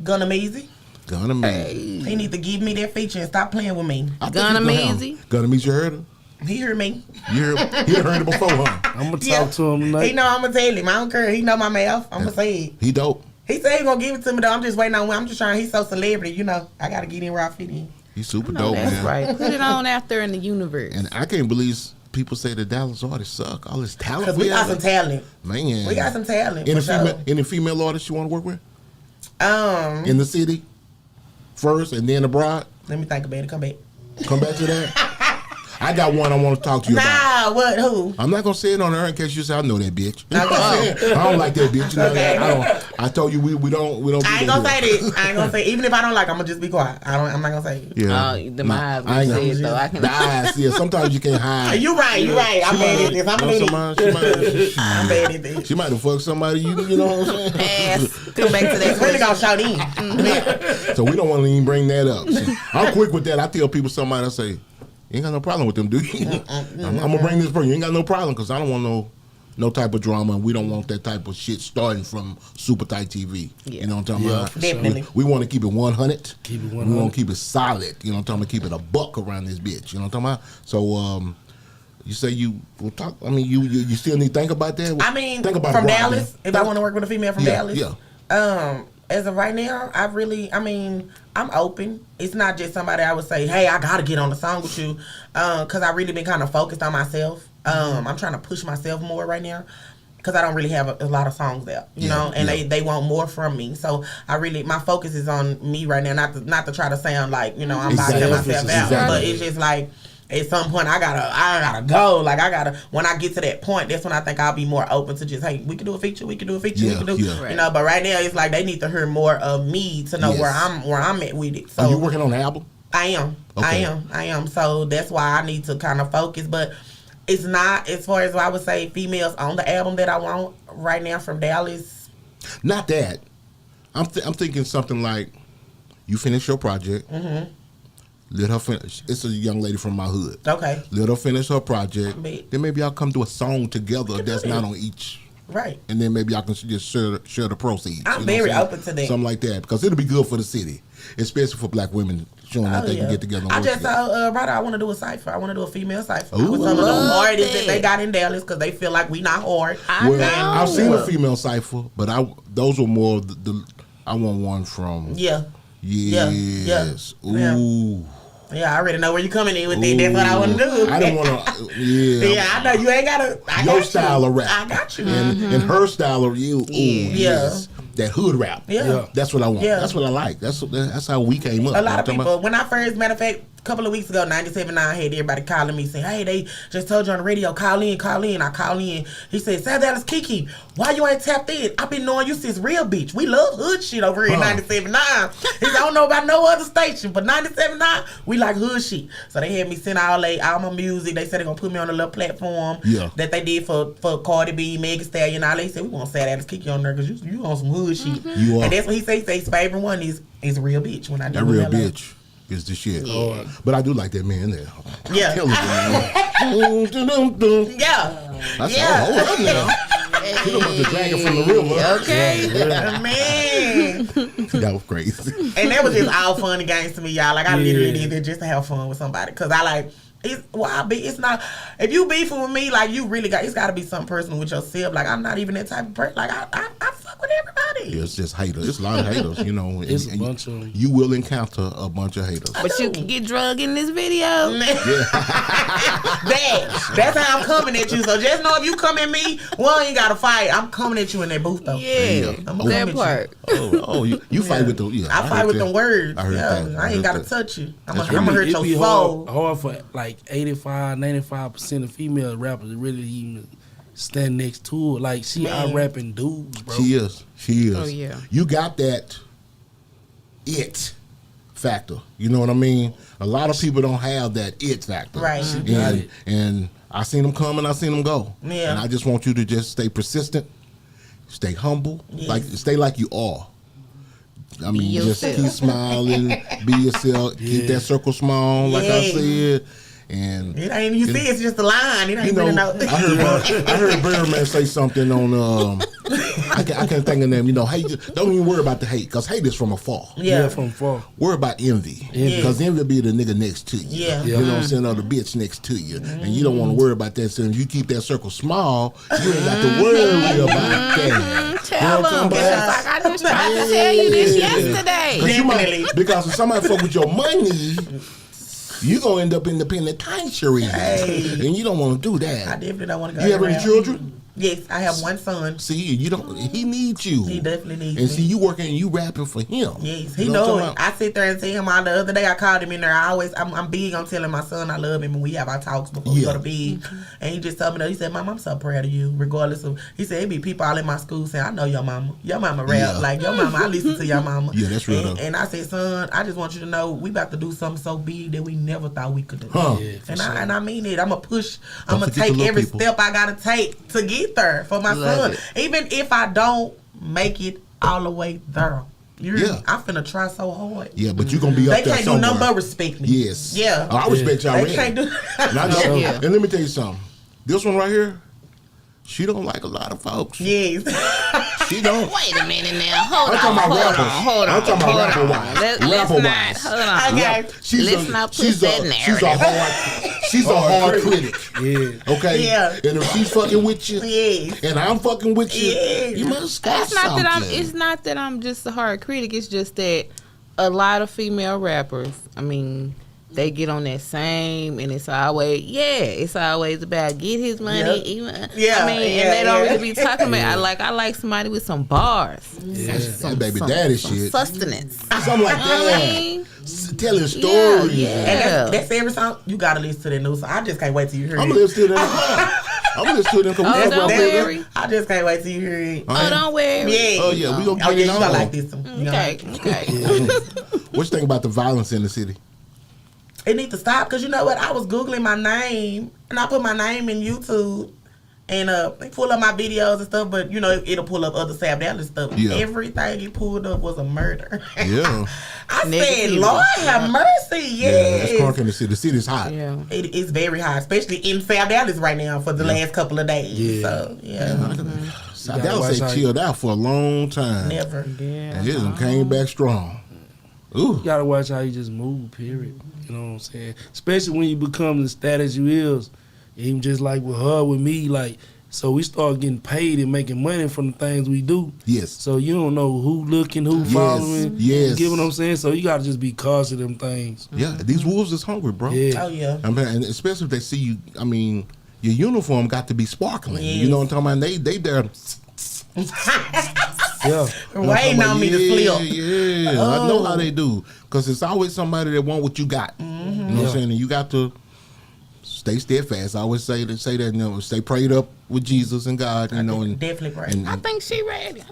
Gunna Meize. Gunna Meize. He need to give me that feature and stop playing with me. I think Gunna it's gonna Meize? happen. Gunna Meize, you heard her? He heard me. You heard it before, huh? I'm gonna Yeah. talk to him He tonight. know I'm gonna tell him. I don't care. He know my mouth. I'm gonna say it. He dope. He said he gonna give it to me though. I'm just waiting on when. I'm just trying. He's so celebrity, you know. I gotta get in where I fit in. He's super No, dope, that's man. right. Put it on out there in the universe. And I can't believe people say the Dallas artists suck. All this talent. Cause we got some talent. Man. We got some talent. Any for sure. any female artists you want to work with Um, in the city first, and then abroad? let me think about it. Come back. Come back to that. I got one I want to talk to you about. Nah, what? Who? I'm not gonna say it on air in case you say I know that bitch. I don't like that bitch. You know Okay. that? I told you we don't. Do I ain't gonna say this. I ain't gonna say. Even if I don't like, I'm gonna just be quiet. I'm not gonna say it. Yeah. The eyes I ain't say gonna it, though. I can. The eyes. Yeah. Sometimes you can't hide. You right. I'm bad at this. I'm gonna do this. I'm bad at this. She might have fucked somebody. You know what I'm saying? Ass. Come back to that. Really gonna shout in. So we don't want to even bring that up. So I'm quick with that. I tell people somebody, I say, you ain't got no problem with them, do you? I'm gonna bring this person. You ain't got no problem because I don't want no type of drama, and we don't want that type of shit starting from Super Tight TV. Yeah. You know what I'm talking about? Definitely. We want to keep it 100. Keep it We 100. want to keep it solid. You know what I'm talking about? Keep it a buck around this bitch. You know what I'm talking about? So, you say you will talk. I mean, you still need to think about that. I mean, think about from Rock, Dallas. man. If I want to work with a female from Dallas, yeah. As of right now, I'm open. It's not just somebody I would say, hey, I gotta get on the song with you, because I really been kind of focused on myself. I'm trying to push myself more right now, because I don't really have a lot of songs out, you know, and they want more from me. So my focus is on me right now, not to try to sound like, you know, I'm boxing myself out, but it's just like, at some point I gotta go. Like when I get to that point, that's when I think I'll be more open to just, hey, we can do a feature, you know. But right now it's like they need to hear more of me to know where I'm at with it. So Are you working on the album? I am. Okay. I am. So that's why I need to kind of focus. But it's not, as far as I would say, females on the album that I want right now from Dallas. Not that. I'm thinking something like, you finish your project. Mm-hmm. Let her finish. It's a young lady from my hood. Okay. Let her finish her project. Bet. Then maybe y'all come do a song together that's not on each. Right. And then maybe y'all can just share the proceeds. I'm you know very what I'm open to that. Something like that. Because it'll be good for the city. Especially for black women, showing that they can get together and I work just together. told Ryder I want to do a cypher. I want to do a female cypher Ooh. with some of the Love artists that it. they got in Dallas, because they feel like we not hard. Well, I've seen a female cipher, but those were more I want one from. Yeah. Yes. Ooh. Yeah, I already know where you coming in with that. That's what I want to do. I don't want to. Yeah. Yeah, I know you ain't gotta. Your style of rap. I got you. And her style of you. Ooh, yes. That hood rap. Yeah. That's what I want. Yeah. That's what I like. That's how we came up. A lot of You know what I'm people, when I first, matter of fact, a couple of weeks ago, 97.9 had everybody calling me saying, hey, they just told you on the radio, call in. I call in. He said, South Dallas Kiki, why you ain't tapped in? I've been knowing you since real bitch. We love hood shit over here at 97.9. He said, I don't know about no other station, but 97.9, we like hood shit. So they had me send all my music. They said they're going to put me on a little platform that they did for Cardi B, Megan Stallion, and all. They said, we want South Dallas Kiki on there because you on some hood shit. You are. And that's what he said. He said his favorite one is real bitch. When I do That real LA. bitch is the shit. Yeah. But I do like that man there. Yeah. Killing it, man. Yeah. That's Yeah. hold up now. You about to drag it from the river. Okay. Man. That was crazy. And that was just all fun and games to me, y'all. Like, I literally did it just to have fun with somebody. Because I like, it's not, if you beefing with me, like, you really it's got to be something personal with yourself. Like, I'm not even that type of person. Like, I fuck with everybody. Yeah, it's just haters. It's a lot of haters, you know. It's a bunch of them. You will encounter a bunch of haters. But you can get drugged in this video. That's how I'm coming at you. So just know if you come at me, well, you ain't got to fight. I'm coming at you in that booth, though. Yeah. I'm That part. You fight with the I fight with them words. I heard that. I ain't got to that. touch you. I'm That's going to hurt It your be soul. hard for like 85-95% of female rappers to really even stand next to it. Like, she out rapping dudes, bro. She is. Oh, yeah. You got that it factor. You know what I mean? A lot of people don't have that it factor. Right. She got it. And I seen them come and I seen them go. Yeah. And I just want you to just stay persistent, stay humble, stay like you are. I mean, just yourself. keep smiling, be yourself, keep that circle small, like I said. And It ain't, you see, it's just a line. It ain't you know, really no. I heard Birdman say something on I can't think of them. You know, hate, don't even worry about the hate, because hate is from afar. Yeah, from far. Worry about envy, because envy be the nigga next to you. Yeah. You know what I'm saying, or the bitch next to you, and you don't want to worry about that. So if you keep that circle small, you ain't got to worry about that. Tell them. Like I just tried to tell you this yesterday. Because if somebody fuck with your money, you gonna end up in the penitentiary, and you don't want to do that. I definitely don't want to go. You have any children? Yes, I have one son. See, you don't. He needs you. He definitely needs And me. see, you working and you rapping for him. Yes, he You know what I'm it. I sit there and tell him all the other day I called him in there. I'm big on telling my son I love him and we have our talks before we go to bed. And he just told me that. He said, Mom, I'm so proud of you, regardless of, he said, it be people all in my school saying, I know your mama. Your mama rap. Yeah. Like, your mama, I listen to your mama. Yeah, that's real. And I said, son, I just want you to know we about to do something so big that we never thought we could do. Huh. Yeah, for And sure. I mean it. I'm going to push. Don't I'm going to forget the take little every people. step I got to take to get there for my Love son. it. Even if I don't make it all the way there. Yeah. I'm finna try so hard. Yeah, but you gonna be up They there can't do somewhere. nothing but respect me. Yes. Yeah. I respect y'all. They can't do And I know. Yeah. And let me tell you something. This one right here, she don't like a lot of folks. Yes. She don't. Wait a minute now. Hold I'm on. talking about Hold rappers. on. Hold on. I'm talking about hold rapper on. wise. Let's Rapper not. wise. Hold on. Okay. Let's not put that narrative. She's a hard critic. Yeah. Okay. Yeah. And if she's fucking with you, Yes. and I'm fucking with you, Yes. you must got It's not that something. it's not that I'm just a hard critic. It's just that a lot of female rappers, I mean, they get on that same, and it's always about get his money. Yep. Even, Yeah, I mean, yeah, and they don't yeah. really be talking about. I like somebody with some bars, Yeah. That baby daddy shit. sustenance. Something like I that. mean, Telling stories. yeah. And that's every song. You gotta listen to that new song. I just can't wait till you hear I'm it. gonna listen to them. I'm gonna listen to them. Oh, don't worry. I just can't wait till you hear it. Oh, don't worry. Yeah. Oh yeah, we gonna Oh get yeah, it you gonna on. like this one. You gonna Okay, like it. okay. What you think about the violence in the city? It needs to stop because you know what? I was Googling my name and I put my name in YouTube and they pull up my videos and stuff, but you know, it'll pull up other South Dallas stuff. Yeah. Everything it pulled up was a murder. Yeah. I said, Negativity. Lord have mercy. Yeah, it's Yes. crunk in the city. The city's hot. Yeah. It's very high, especially in South Dallas right now for the last couple of days. Yeah. So, yeah. South gotta Dallas watch ain't how chilled out for a long time. Never. Yeah. And it done came back strong. Ooh. You gotta watch how you just move, period. You know what I'm saying? Especially when you become the status you is. Even just like with her, with me, like, so we start getting paid and making money from the things we do. Yes. So you don't know who looking, who following. Yes. You get what I'm saying? So you gotta just be cautious of them things. Yeah, these wolves is hungry, bro. Yeah. Oh, yeah. I mean, and especially if they see you. I mean, your uniform got to be sparkling. Yes. You know what I'm talking about? They there. Yeah. Waiting on me to flip. Yeah, I know how they do. Because it's always somebody that want what you got. You know what I'm saying? And you got to stay steadfast. I always say that, you know, stay prayed up with Jesus and God, you know. And Definitely pray. I think she ready.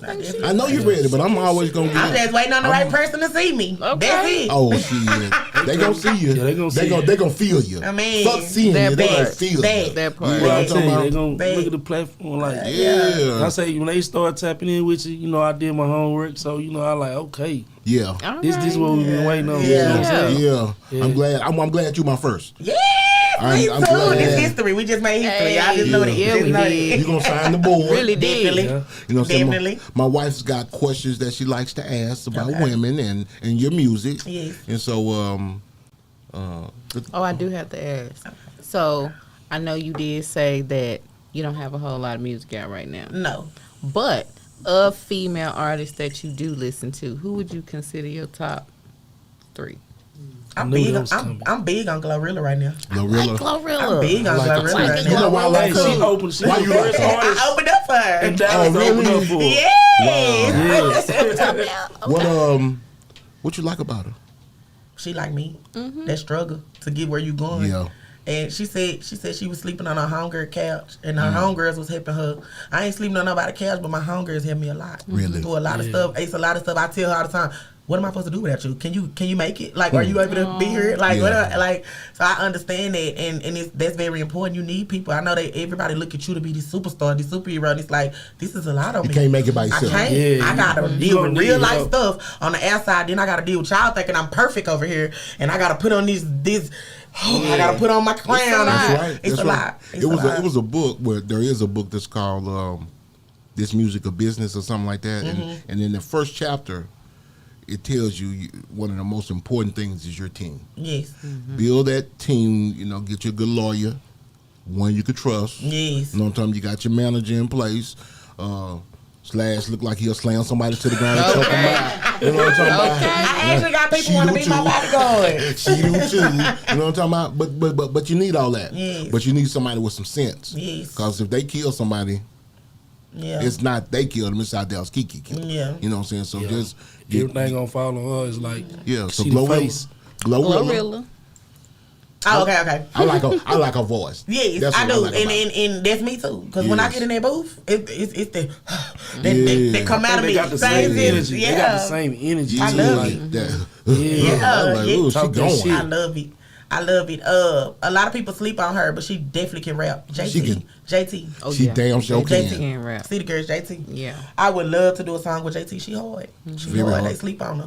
I know you're ready, but I'm always going to I'm get just waiting on the right person to see me. Okay. That's it. Oh, shit. They going to see you. Yeah, they gonna see you. They gonna feel you. I mean, fuck seeing that you. They going to part. feel That- you. That part. You know Well, what I I'm tell talking you, they about? gonna Babe. look at the platform like, Yeah. I say when they start tapping in with you, you know, I did my homework, so you know, I like, okay, Yeah. All this right. what we've been waiting on. You know what I'm saying? Yeah. Yeah. I'm glad. I'm glad you my first. Yeah, I'm me glad. too. It's history. We just made history. Y'all just know that. Yeah, Just we know did. You that. gonna sign the board? Really did. Definitely. Yeah. You know what I'm saying? Definitely. My wife's got questions that she likes to ask about Okay. women and your music. Yes. And so Oh, I do have to ask. So, I know you did say that you don't have a whole lot of music out right now. No. But of female artists that you do listen to, who would you consider your top 3? I'm knew big. that was coming. I'm big on Glorilla right now. Glorilla. Glorilla. I'm big on Like Glorilla like right it. You know now. why I like Hey, she her? opened. She Why was you the like first her? artist I opened up for her. in Dallas Oh, to open really? up for. Yeah. Yeah. What you like about her? She like me. That struggle to get where you going. Yeah. And she said she was sleeping on her homegirl couch, and her homegirls was helping her. I ain't sleeping on nobody's couch, but my homegirls helped me a lot. Really? Through a lot of Yeah. stuff. It's a lot of stuff. I tell her all the time. What am I supposed to do without you? Can you make it? Like, are you able to be here? Like, Yeah. like, so I understand that, and that's very important. You need people. I know that everybody look at you to be the superstar, the superhero, and it's like this is a lot on You me. can't make it by I yourself. can't. Yeah, I gotta you deal gonna with need real life help. stuff on the outside. Then I gotta deal with y'all thinking I'm perfect over here, and I gotta put on this. I gotta put on my crown. That's right. It's That's a right. lot. It's a lot. It was a book where there is a book that's called This Music of Business or something like that. And in the first chapter, it tells you one of the most important things is your team. Yes. Build that team, you know, get you a good lawyer, one you could trust. Yes. You know what I'm talking about? You got your manager in place. Slash look like he'll slam somebody to the ground and choke him out. You know what I'm talking about? I actually got people She want to do be my too. bodyguard. She do too. You know what I'm talking about? But you need all that. Yes. But you need somebody with some sense. Yes. Because if they kill somebody, Yeah. It's not they killed him, it's out there Kiki killed him. Yeah. You know what I'm saying? So just Everything gonna fall on her is like, so she the face. Glorilla. Oh, okay. I like her voice. Yes, That's I what do, like about it. and that's me too. Because when I Yes. get in that booth, it's the they come out of They me. got the same energy. They got the same energy. I too, love like, it. That. Yeah. I'm like, ooh, she Talk that going. shit. I love it. I love it. A lot of people sleep on her, but she definitely can rap. She can. JT. Oh, She yeah. damn sure JT. can. Can rap. City Girls, JT. Yeah. I would love to do a song with JT. She hard. She Very hard. hard. They sleep on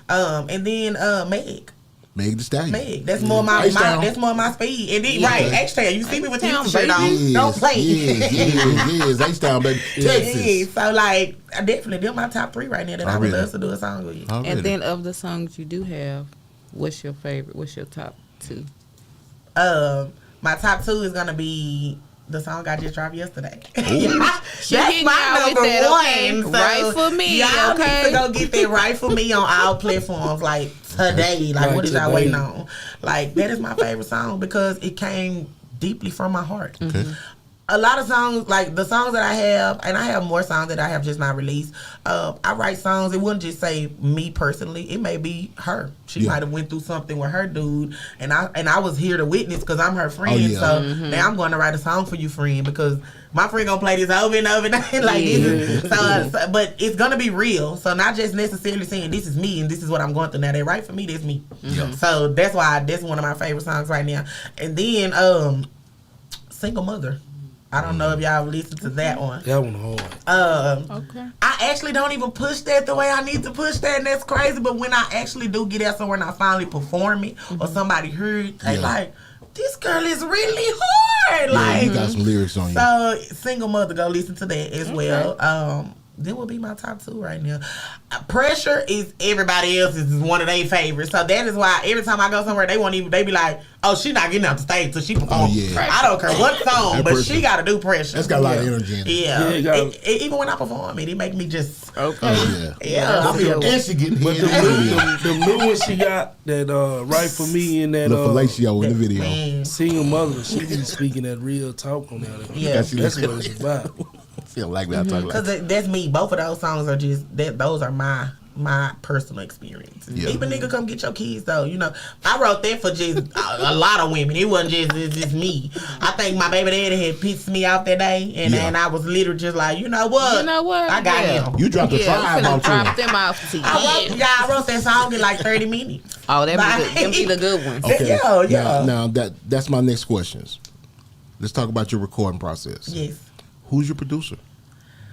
her. And then Meg. Meg the Stallion. Meg. That's more my H-Town. that's more my speed. And then Yeah. right, H-Town. You see me with H-Town, this shirt on. baby. Don't play. Yes, H-Town, baby. Texas. Yeah, so like I definitely they're my top 3 right now that I would Already. love to do a song with you. Already. And then of the songs you do have, what's your favorite? What's your top 2? My top 2 is gonna be the song I just dropped yesterday. She That's hit me my out with number that, one. okay? So Right for me, y'all okay? need to go get that right for me on all platforms like today. Like Right what is y'all today. waiting on? Like that is my favorite song because it came deeply from my heart. Okay. A lot of songs, like the songs that I have, and I have more songs that I have just not released. I write songs. It wouldn't just say me personally. It may be her. She Yeah. might have went through something with her dude, and I was here to witness because I'm her friend. Oh, yeah. So now I'm going to write a song for you, friend, because my friend gonna play this over and over and over. Like this is, so, but it's gonna be real. So not just necessarily saying this is me and this is what I'm going through. Now they write for me. That's me. So that's why that's one of my favorite songs right now. And then Single Mother. I don't know if y'all listened to that one. that one hard. Okay. I actually don't even push that the way I need to push that, and that's crazy. But when I actually do get out somewhere and I finally perform it, or somebody heard, they Yeah. like, this girl is really hard. Yeah, Like, you got some lyrics on you. so Single Mother, go listen to that as well. That would be my top 2 right now. Pressure is everybody else's is one of their favorites. So that is why every time I go somewhere, they be like, oh, she not getting out the stage till she performs. yeah. I don't care what song, That but Pressure. she got to do Pressure. That's got a lot of energy in it. Yeah. Yeah, it got- Even when I perform it make me just, Okay. Oh, yeah. yeah. I feel, and she getting But hit the in the new, video. the new one she got that right for me in that The fellatio in the video. Man. single mother, she be speaking that real talk on that. Yeah. That's what it's about. Feel like that. Talk like that. Because that's me. Both of those songs are just, those are my personal experience. Yeah. Even nigga come get your kids though. You know, I wrote that for just a lot of women. It wasn't just me. I think my baby daddy had pissed me off that day, and Yeah. I was literally just like, you know what? I got Yeah. him. You dropped the Yeah, tribe we finna out drop too. them off to you. I wrote that song in like 30 minutes. Oh, them Like- be the good ones. Okay. Yeah. Now that's my next questions. Let's talk about your recording process. Yes. Who's your producer?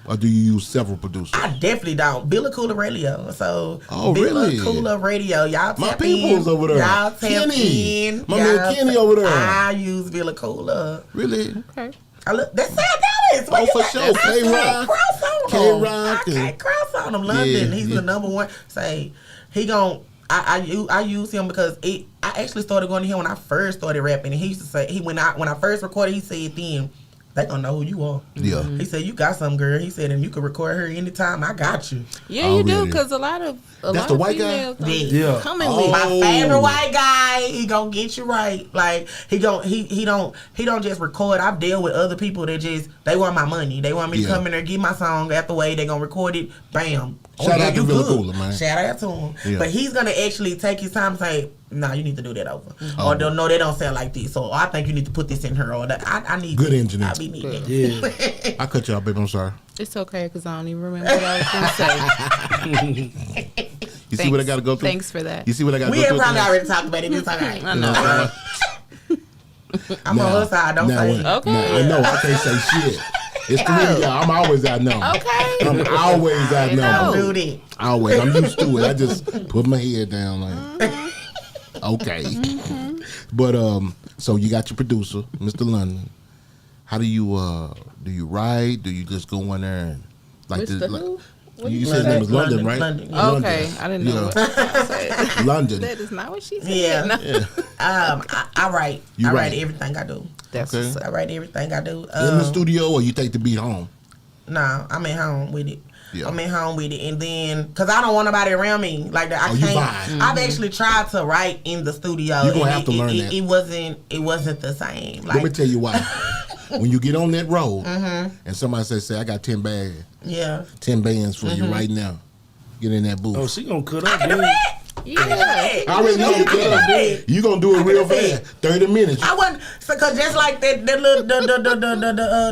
Or do you use several producers? I definitely don't. Billa Cooler Radio. So Oh, Billa really? Cooler Radio. Y'all My tap people's in. over there. Y'all tap Kenny. in. My man Y'all Kenny over there. I use Billa Cooler. Really? Okay. I look. That's Sam Dallas. Oh, for sure. K-Rock. Cross on him. K-Rock I and- can't cross on him. London. Yeah, He's yeah. the number one. Say he gon' I use him because I actually started going to him when I first started rapping, and he used to say when I first recorded, he said then they gonna know who you are. Yeah. He said you got some girl. He said and you can record her anytime. I got you. Yeah, you do Already. because a lot of the white guy? females don't Yeah. coming Oh. with. My favorite white guy, he gonna get you right. Like he don't just record. I've dealt with other people that just they want my money. They want me to Yeah. come in there, get my song out the way. They gonna record it. Bam. Shout out to you Villa good. Cooler, man. Shout out to him. Yeah. But he's gonna actually take his time and say, "Nah, you need to do that over." Oh. Or no, they don't sound like this. Or I think you need to put this in her. Or that I need Good that. engineer. I be needing Yeah. that. I cut y'all, baby. I'm sorry. It's okay because I don't even remember what I was gonna say. You see what I got to go through? Thanks for that. You see what I got to We go had through? probably tonight? already talked about it. It's alright. I know. I'm on her side. Don't say it. Okay. Now, I know I can't say shit. It's three of y'all. I'm always out now. Okay. I'm always out now. know. Do that. Always. I'm used to it. I just put my head down like, okay. But so you got your producer, Mr. London. How do you write? Do you just go in there and like Mr. this? Like, Who? What you did said his name was London, London, right? London, yeah. London. Okay, I didn't know Yeah. what I said. London. That is not what she said. Yeah. No. I write. You I write. write everything I do. That's Okay. what's I up. write everything I do. In the studio, or you take the beat home? Nah, I'm at home with it. Yeah. I'm at home with it, and then because I don't want nobody around me like that. I Oh, you can't. vibe. I've actually tried to write in the studio. You gonna and have to learn that. It wasn't the same. Let me Like tell you why. when you get on that road and somebody say, I got 10 bags, 10 bands for you right now. Get in that booth. Oh, she gonna cut up, I dude. Yeah. I already know you can. You gonna do it real fast. 30 minutes. I wasn't, cause just like that little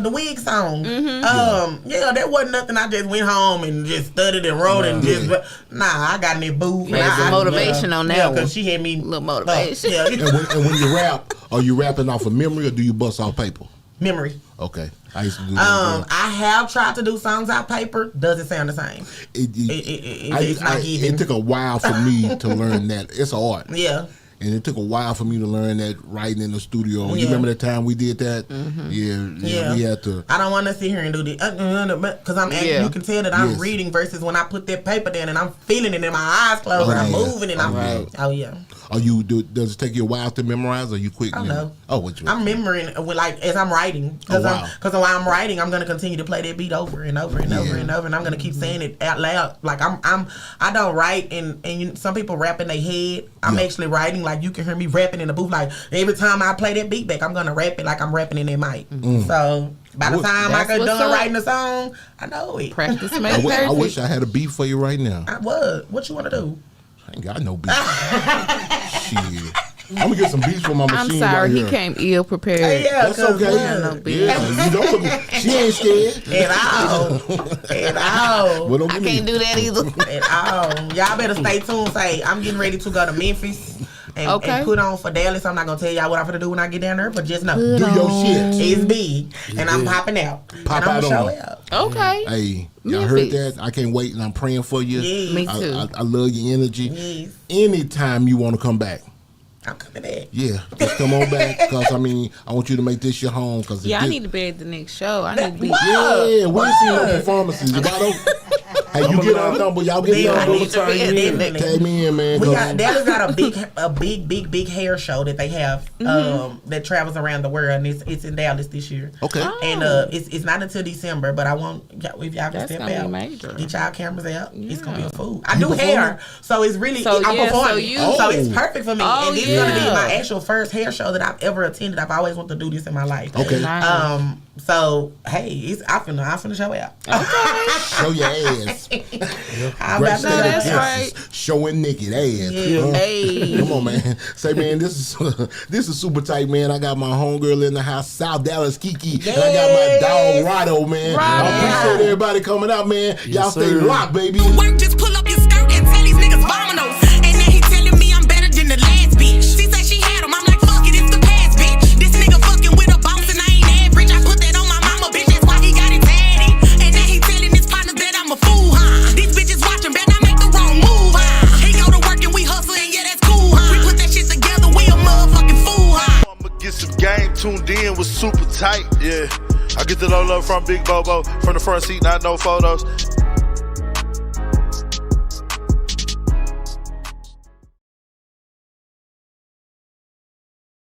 the wig song. That wasn't nothing. I just went home and just studied and wrote and just I got in that booth. Had some motivation on that one. Cause she had me Little motivation. And when you rap, are you rapping off of memory or do you bust off paper? Memory. Okay, I used to do that. I have tried to do songs out paper. Doesn't sound the same. It's not even. It took a while for me to learn that. It's an art. Yeah. And it took a while for me to learn that writing in the studio. Yeah. You remember that time we did that? Yeah, we had to. I don't want to sit here and do this because I'm. You can tell that I'm reading versus when I put that paper down and I'm feeling it and my eyes closed and I'm moving and I'm. Right. Oh yeah. Are you does it take you a while to memorize or you quick? I know. Oh, what you? I'm remembering as I'm writing because while I'm writing, I'm gonna continue to play that beat over and over and over and over, and I'm gonna keep saying it out loud. Like I don't write and some people rap in their head. I'm actually writing like you can hear me rapping in the booth. Like every time I play that beat back, I'm gonna rap it like I'm rapping in that mic. So by the time I get done writing the song, I know it. Practice makes perfect. I wish I had a beat for you right now. I would. What you want to do? I ain't got no beat. Shit. I'm gonna get some beats from my machine. I'm sorry, right he here. came ill prepared. That's okay. No beat. Yeah, you don't look, she ain't scared. At all. Well, I can't do that either. At all. Y'all better stay tuned. Say, I'm getting ready to go to Memphis and put on for Dallas. I'm not going to tell y'all what I'm going to do when I get down there, but just know. Do your shit. It's big. And I'm popping out. Pop and I'm out going to on show it. it out. Okay. Hey, y'all heard that? I can't wait, and I'm praying for you. Yes. Me too. I love your energy. Yes. Anytime you want to come back. I'm coming back. Yeah, just come on back because I want you to make this your home. Cause I need to be at the next show. I need to be. Yeah, we ain't seen no performances. Hey, you get our number. Y'all get our number. Tag me in, man. Dallas got a big hair show that they have that travels around the world, and it's in Dallas this year. Okay. And it's not until December, but I want if y'all can step out, get y'all cameras out. Yeah. It's gonna be a fool. I do hair, so it's really I'm performing. So it's perfect for me. And this is gonna be my actual first hair show that I've ever attended. I've always wanted to do this in my life. Okay. Nice. So hey, I'm finna show out. Okay. Show your ass. That's right. Showing naked ass. Yeah. Hey. Come on, man. Say, man, this is super tight, man. I got my homegirl in the house, South Dallas Kiki, and I got my dog Rado, man. I appreciate everybody coming out, man. Y'all stay locked, baby. Work, just pull up your skirt and tell these niggas dominoes. And then he telling me I'm better than the last bitch. She said she had him. I'm like, fuck it, it's the past, bitch. This nigga fucking with a boss and I ain't average. I put that on my mama, bitch. That's why he got it tatted. And then he telling his partners that I'm a fool, huh? These bitches watching, better not make the wrong move, huh? He go to work and we hustle and yeah, that's cool, huh? We put that shit together, we a motherfucking fool, huh? I'ma get some game tuned in was super tight, yeah. I get the low from Big Bobo, from the front seat, not no photos.